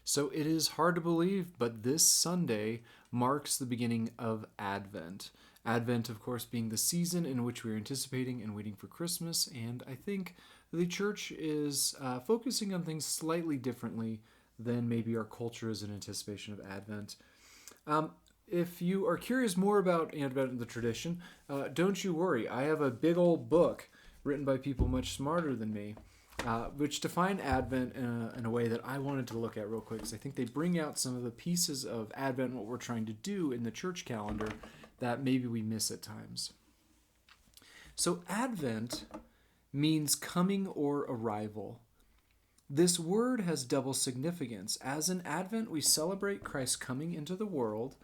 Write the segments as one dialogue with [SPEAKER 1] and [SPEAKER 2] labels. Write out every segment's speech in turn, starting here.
[SPEAKER 1] So it is hard to believe, but this Sunday marks the beginning of Advent. Advent, of course, being the season in which we are anticipating and waiting for Christmas. And I think the church is focusing on things slightly differently than maybe our culture is in anticipation of Advent. Um, if you are curious more about Advent and the tradition, don't you worry. I have a big old book written by people much smarter than me, which define Advent in a way that I wanted to look at real quick, because I think they bring out some of the pieces of Advent, what we're trying to do in the church calendar, that maybe we miss at times. So, Advent means coming or arrival. This word has double significance, as in Advent we celebrate Christ's coming into the world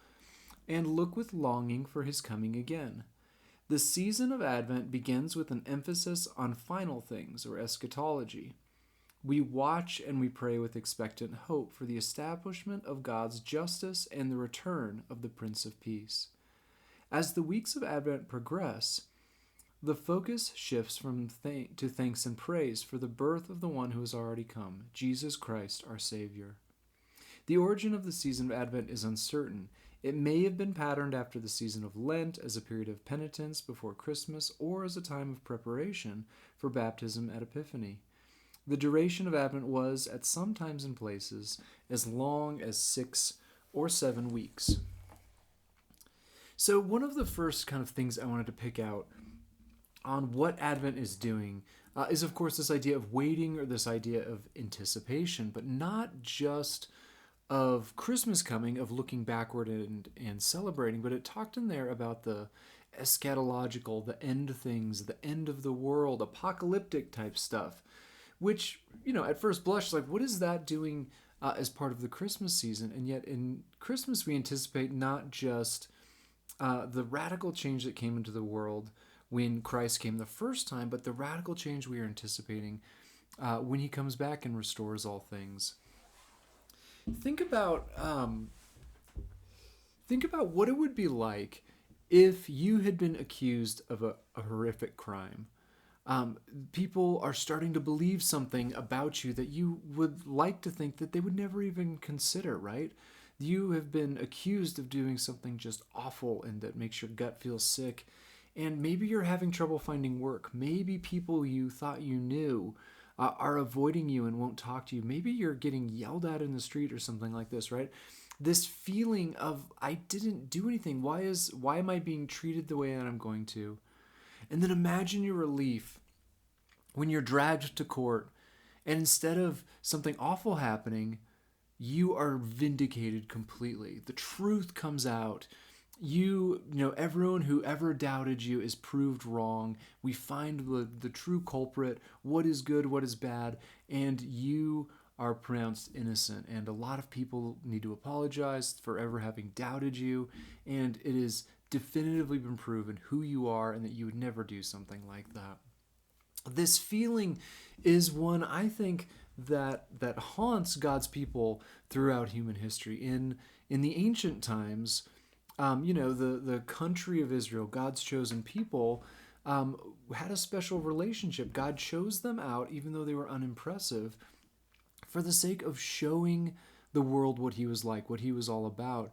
[SPEAKER 1] and look with longing for his coming again. The season of Advent begins with an emphasis on final things, or eschatology. We watch and we pray with expectant hope for the establishment of God's justice and the return of the Prince of Peace. As the weeks of Advent progress, the focus shifts to thanks and praise for the birth of the one who has already come, Jesus Christ, our Savior. The origin of the season of Advent is uncertain. It may have been patterned after the season of Lent as a period of penitence before Christmas or as a time of preparation for baptism at Epiphany. The duration of Advent was, at some times and places, as long as 6 or 7 weeks. So, one of the first kind of things I wanted to pick out on what Advent is doing is, of course, this idea of waiting or this idea of anticipation, but not just of Christmas coming, of looking backward and celebrating, but it talked in there about the eschatological, the end things, the end of the world, apocalyptic type stuff, which, at first blush, like, what is that doing as part of the Christmas season? And yet in Christmas, we anticipate not just the radical change that came into the world when Christ came the first time, but the radical change we are anticipating when he comes back and restores all things. Think about what it would be like if you had been accused of a horrific crime. People are starting to believe something about you that you would like to think that they would never even consider, right? You have been accused of doing something just awful and that makes your gut feel sick. And maybe you're having trouble finding work. Maybe people you thought you knew are avoiding you and won't talk to you. Maybe you're getting yelled at in the street or something like this, right? This feeling of, I didn't do anything. Why am I being treated the way that I'm going to? And then imagine your relief when you're dragged to court and instead of something awful happening, you are vindicated completely. The truth comes out. Everyone who ever doubted you is proved wrong. We find the true culprit, what is good, what is bad, and you are pronounced innocent. And a lot of people need to apologize for ever having doubted you, and it is definitively been proven who you are and that you would never do something like that. This feeling is one, I think, that haunts God's people throughout human history. In the ancient times, the country of Israel, God's chosen people, had a special relationship. God chose them out, even though they were unimpressive, for the sake of showing the world what he was like, what he was all about.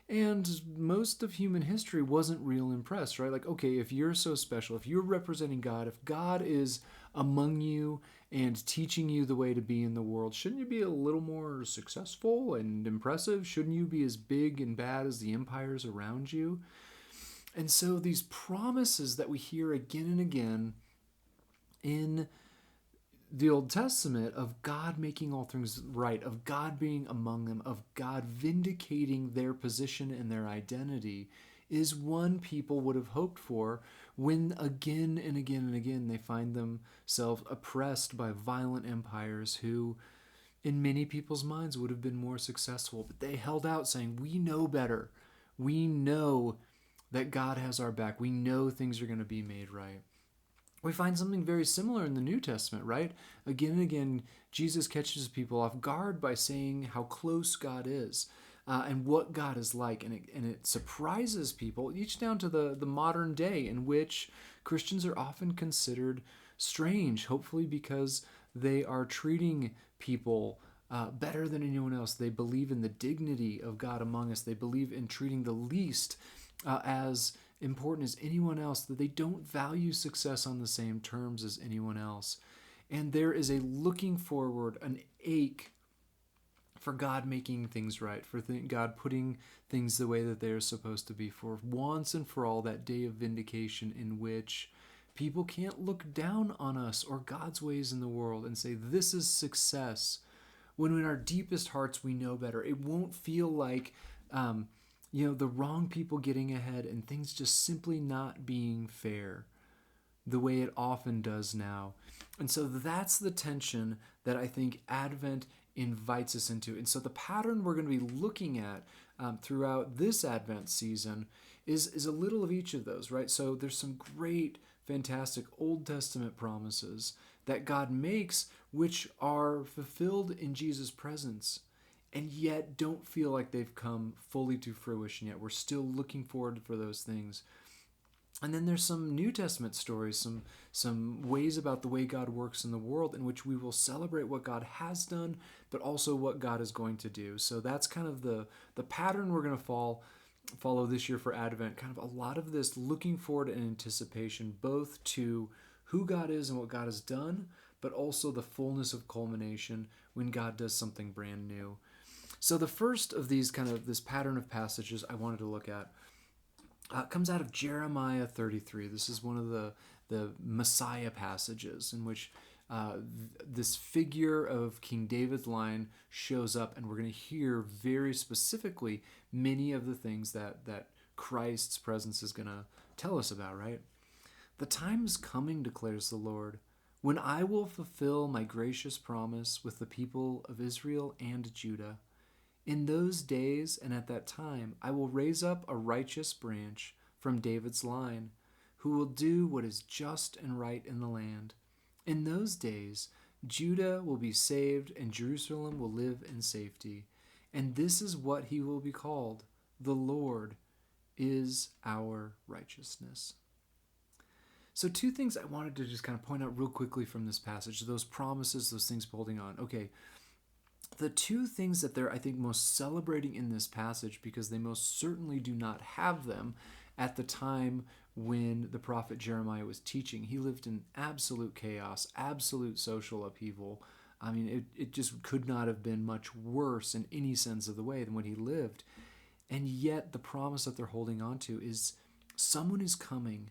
[SPEAKER 1] And most of human history wasn't real impressed, right? Like, okay, if you're so special, if you're representing God, if God is among you and teaching you the way to be in the world, shouldn't you be a little more successful and impressive? Shouldn't you be as big and bad as the empires around you? And so these promises that we hear again and again in the Old Testament of God making all things right, of God being among them, of God vindicating their position and their identity, is one people would have hoped for when again and again and again they find themselves oppressed by violent empires who, in many people's minds, would have been more successful. But they held out saying, we know better. We know that God has our back. We know things are going to be made right. We find something very similar in the New Testament, right? Again and again, Jesus catches people off guard by saying how close God is and what God is like. And it surprises people, each down to the modern day, in which Christians are often considered strange, hopefully because they are treating people better than anyone else. They believe in the dignity of God among us. They believe in treating the least as important as anyone else, that they don't value success on the same terms as anyone else. And there is a looking forward, an ache for God making things right, for God putting things the way that they are supposed to be, for once and for all that day of vindication in which people can't look down on us or God's ways in the world and say, this is success, when in our deepest hearts we know better. It won't feel like the wrong people getting ahead and things just simply not being fair the way it often does now. And so that's the tension that I think Advent invites us into. And so the pattern we're going to be looking at throughout this Advent season is a little of each of those, right? So there's some great, fantastic Old Testament promises that God makes, which are fulfilled in Jesus' presence, and yet don't feel like they've come fully to fruition yet. We're still looking forward for those things. And then there's some New Testament stories, some ways about the way God works in the world in which we will celebrate what God has done, but also what God is going to do. So that's kind of the pattern we're going to follow this year for Advent. Kind of a lot of this looking forward and anticipation, both to who God is and what God has done, but also the fullness of culmination when God does something brand new. So the first of these this pattern of passages I wanted to look at comes out of Jeremiah 33. This is one of the Messiah passages in which this figure of King David's line shows up, and we're going to hear very specifically many of the things that Christ's presence is going to tell us about, right? The time is coming, declares the Lord, when I will fulfill my gracious promise with the people of Israel and Judah. In those days and at that time, I will raise up a righteous branch from David's line, who will do what is just and right in the land. In those days, Judah will be saved and Jerusalem will live in safety. And this is what he will be called: the Lord is our righteousness. So two things I wanted to just kind of point out real quickly from this passage, those promises, those things holding on. Okay, the two things that they're, I think, most celebrating in this passage, because they most certainly do not have them at the time when the prophet Jeremiah was teaching. He lived in absolute chaos, absolute social upheaval. I mean, it just could not have been much worse in any sense of the way than when he lived. And yet the promise that they're holding on to is someone is coming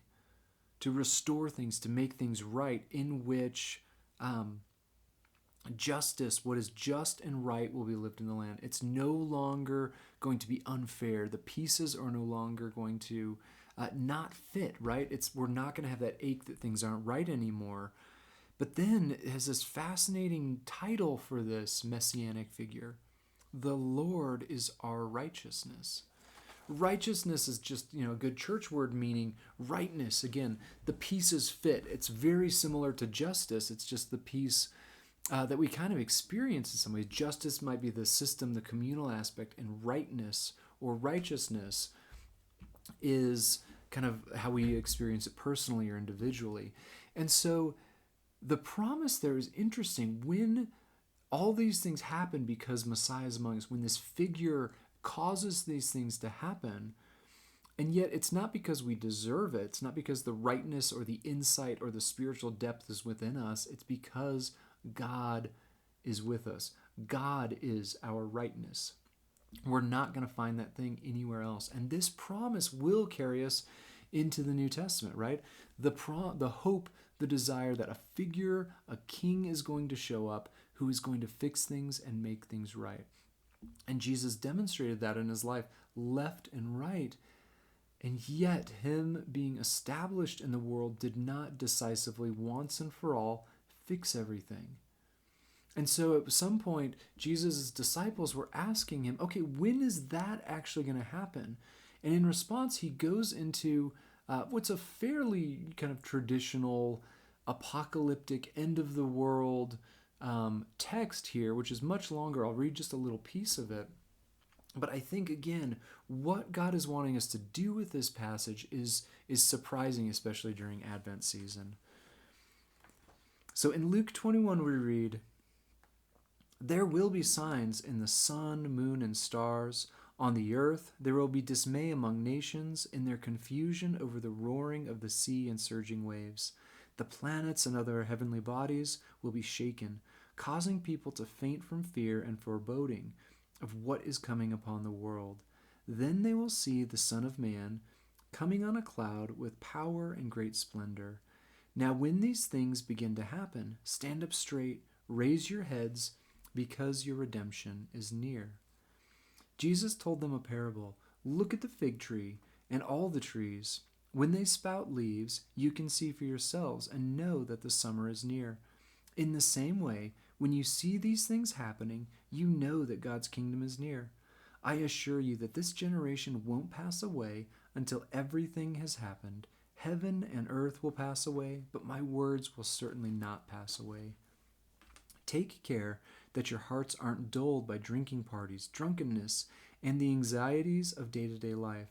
[SPEAKER 1] to restore things, to make things right, in which justice, what is just and right, will be lived in the land. It's no longer going to be unfair. The pieces are no longer going to not fit, right? We're not going to have that ache that things aren't right anymore. But then it has this fascinating title for this messianic figure: the Lord is our righteousness. Righteousness is just, a good church word meaning rightness. Again, the pieces fit. It's very similar to justice. It's just the piece that we kind of experience in some ways. Justice might be the system, the communal aspect, and rightness or righteousness is kind of how we experience it personally or individually. And so the promise there is interesting. When all these things happen because Messiah is among us, when this figure causes these things to happen, and yet it's not because we deserve it. It's not because the rightness or the insight or the spiritual depth is within us. It's because God is with us. God is our rightness. We're not going to find that thing anywhere else. And this promise will carry us into the New Testament, right? The hope, the desire that a figure, a king, is going to show up who is going to fix things and make things right. And Jesus demonstrated that in his life, left and right. And yet, him being established in the world did not decisively, once and for all, fix everything. And so at some point, Jesus' disciples were asking him, okay, when is that actually going to happen? And in response, he goes into what's a fairly kind of traditional apocalyptic end of the world text here, which is much longer. I'll read just a little piece of it. But I think, again, what God is wanting us to do with this passage is surprising, especially during Advent season. So in Luke 21 we read, There will be signs in the sun, moon, and stars. On the earth there will be dismay among nations in their confusion over the roaring of the sea and surging waves. The planets and other heavenly bodies will be shaken, causing people to faint from fear and foreboding of what is coming upon the world. Then they will see the Son of Man coming on a cloud with power and great splendor. Now, when these things begin to happen, stand up straight, raise your heads, because your redemption is near. Jesus told them a parable. Look at the fig tree and all the trees. When they spout leaves, you can see for yourselves and know that the summer is near. In the same way, when you see these things happening, you know that God's kingdom is near. I assure you that this generation won't pass away until everything has happened. Heaven and earth will pass away, but my words will certainly not pass away. Take care that your hearts aren't dulled by drinking parties, drunkenness, and the anxieties of day to day life.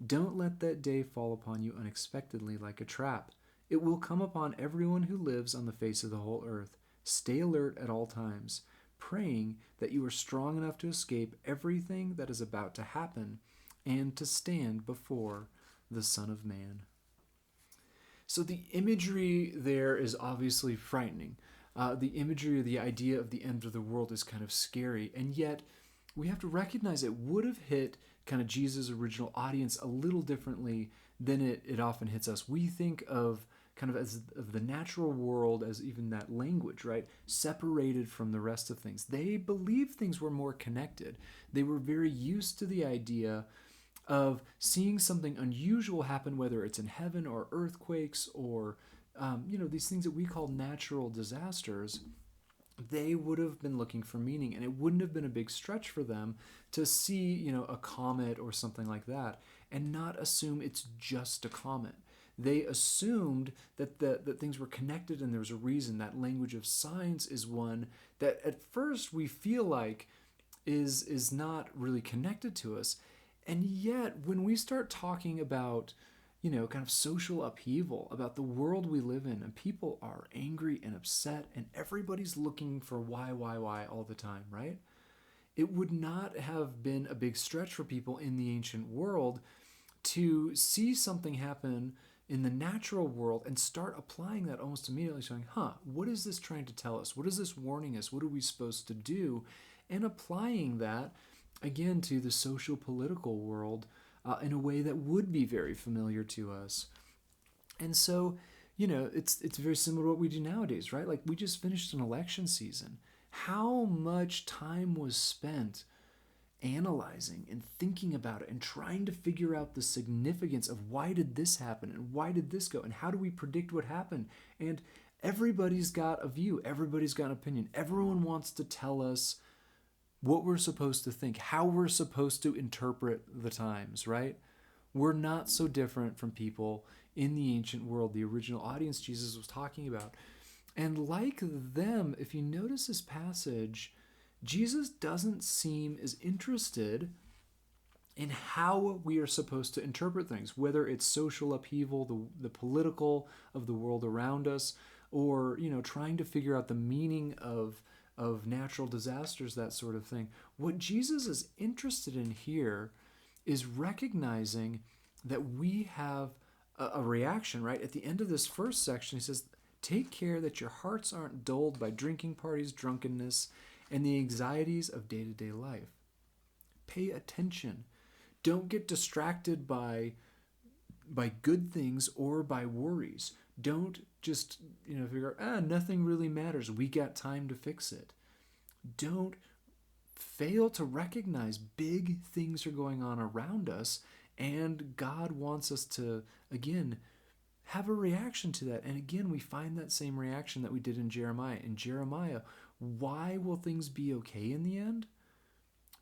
[SPEAKER 1] Don't let that day fall upon you unexpectedly like a trap. It will come upon everyone who lives on the face of the whole earth. Stay alert at all times, praying that you are strong enough to escape everything that is about to happen and to stand before the Son of Man. So the imagery there is obviously frightening. The imagery, the idea of the end of the world is kind of scary, and yet we have to recognize it would have hit kind of Jesus' original audience a little differently than it often hits us. We think of kind of as of the natural world as even that language, right? Separated from the rest of things. They believed things were more connected. They were very used to the idea of seeing something unusual happen, whether it's in heaven or earthquakes or these things that we call natural disasters. They would have been looking for meaning, and it wouldn't have been a big stretch for them to see, a comet or something like that and not assume it's just a comet. They assumed that things were connected and there was a reason. That language of science is one that at first we feel like is not really connected to us. And yet, when we start talking about, kind of social upheaval, about the world we live in, and people are angry and upset, and everybody's looking for why all the time, right? It would not have been a big stretch for people in the ancient world to see something happen in the natural world and start applying that almost immediately, saying, what is this trying to tell us? What is this warning us? What are we supposed to do? And applying that again to the social political world in a way that would be very familiar to us. And so, it's very similar to what we do nowadays, right? Like we just finished an election season. How much time was spent analyzing and thinking about it and trying to figure out the significance of why did this happen and why did this go and how do we predict what happened? And everybody's got a view, everybody's got an opinion. Everyone wants to tell us what we're supposed to think, how we're supposed to interpret the times, right? We're not so different from people in the ancient world, the original audience Jesus was talking about. And like them, if you notice this passage, Jesus doesn't seem as interested in how we are supposed to interpret things, whether it's social upheaval, the political of the world around us, or trying to figure out the meaning of natural disasters, that sort of thing. What Jesus is interested in here is recognizing that we have a reaction, right? At the end of this first section, he says, take care that your hearts aren't dulled by drinking parties, drunkenness, and the anxieties of day-to-day life. Pay attention. Don't get distracted by good things or by worries. Don't just figure nothing really matters. We got time to fix it. Don't fail to recognize big things are going on around us, and God wants us to again have a reaction to that. And again, we find that same reaction that we did in Jeremiah. In Jeremiah, why will things be okay in the end?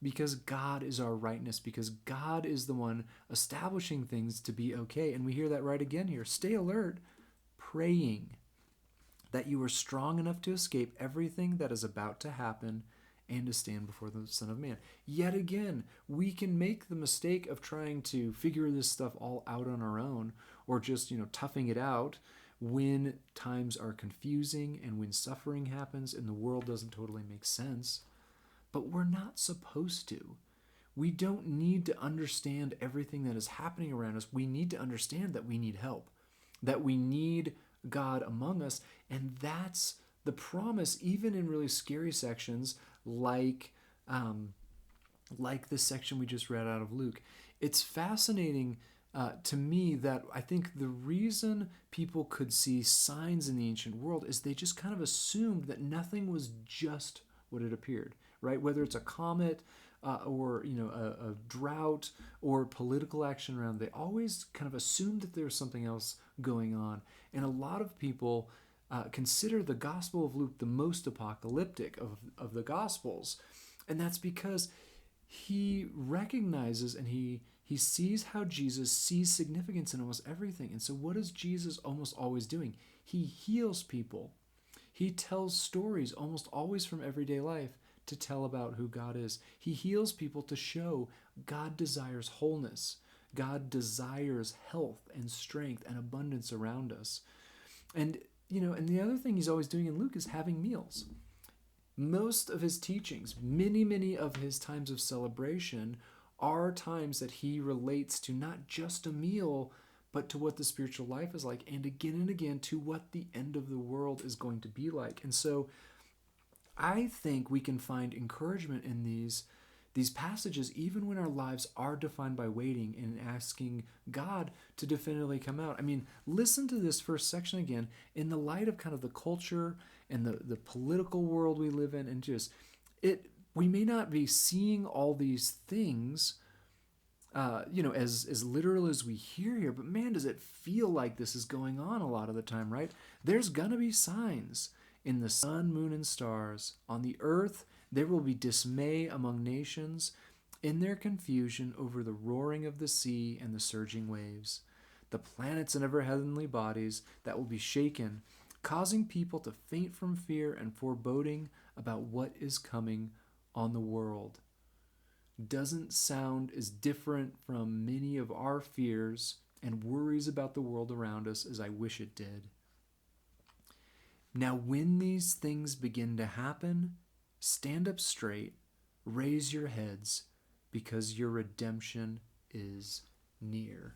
[SPEAKER 1] Because God is our rightness, because God is the one establishing things to be okay. And we hear that right again here. Stay alert, praying that you are strong enough to escape everything that is about to happen and to stand before the Son of Man. Yet again, we can make the mistake of trying to figure this stuff all out on our own, or just, toughing it out, when times are confusing and when suffering happens and the world doesn't totally make sense. But we're not supposed to. We don't need to understand everything that is happening around us. We need to understand that we need help, that we need God among us. And that's the promise, even in really scary sections like this section we just read out of Luke. It's fascinating to me that I think the reason people could see signs in the ancient world is they just kind of assumed that nothing was just what it appeared, right? Whether it's a comet or a drought or political action around, they always kind of assumed that there was something else going on. And a lot of people consider the Gospel of Luke the most apocalyptic of the Gospels. And that's because he recognizes and he sees how Jesus sees significance in almost everything. And so what is Jesus almost always doing? He heals people. He tells stories almost always from everyday life to tell about who God is. He heals people to show God desires wholeness. God desires health and strength and abundance around us. And and the other thing he's always doing in Luke is having meals. Most of his teachings, many of his times of celebration, are times that he relates to not just a meal, but to what the spiritual life is like, and again to what the end of the world is going to be like. And so I think we can find encouragement in these passages, even when our lives are defined by waiting and asking God to definitively come out. I mean, listen to this first section again in the light of kind of the culture and the political world we live in, and just we may not be seeing all these things as literal as we hear here, but man, does it feel like this is going on a lot of the time, right? There's gonna be signs in the sun, moon, and stars. On the earth, there will be dismay among nations in their confusion over the roaring of the sea and the surging waves. The planets and other heavenly bodies that will be shaken, causing people to faint from fear and foreboding about what is coming on the world. Doesn't sound as different from many of our fears and worries about the world around us as I wish it did. Now, when these things begin to happen, stand up straight, raise your heads, because your redemption is near.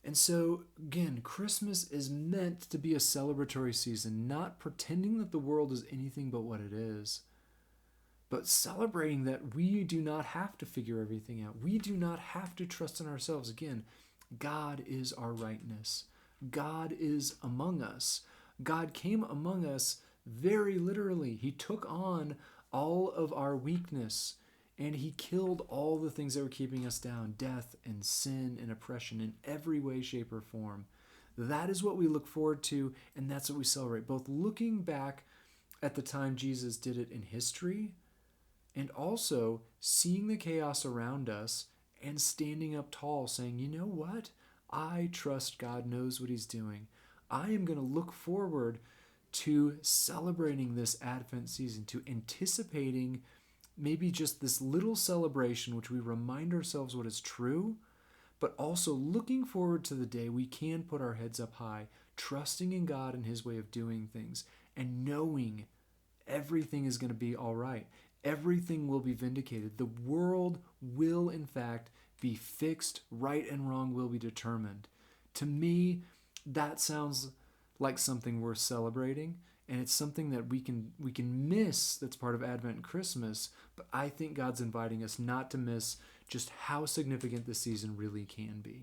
[SPEAKER 1] And so, again, Christmas is meant to be a celebratory season, not pretending that the world is anything but what it is, but celebrating that we do not have to figure everything out. We do not have to trust in ourselves. Again, God is our rightness. God is among us. God came among us very literally. He took on all of our weakness, and he killed all the things that were keeping us down, death and sin and oppression in every way, shape, or form. That is what we look forward to, and that's what we celebrate, both looking back at the time Jesus did it in history and also seeing the chaos around us and standing up tall saying, you know what? I trust God knows what he's doing. I am going to look forward to celebrating this Advent season, to anticipating maybe just this little celebration, which we remind ourselves what is true, but also looking forward to the day we can put our heads up high, trusting in God and his way of doing things, and knowing everything is going to be all right. Everything will be vindicated. The world will, in fact, be fixed. Right and wrong will be determined. To me, that sounds like something worth celebrating, and it's something that we can miss that's part of Advent and Christmas, but I think God's inviting us not to miss just how significant this season really can be.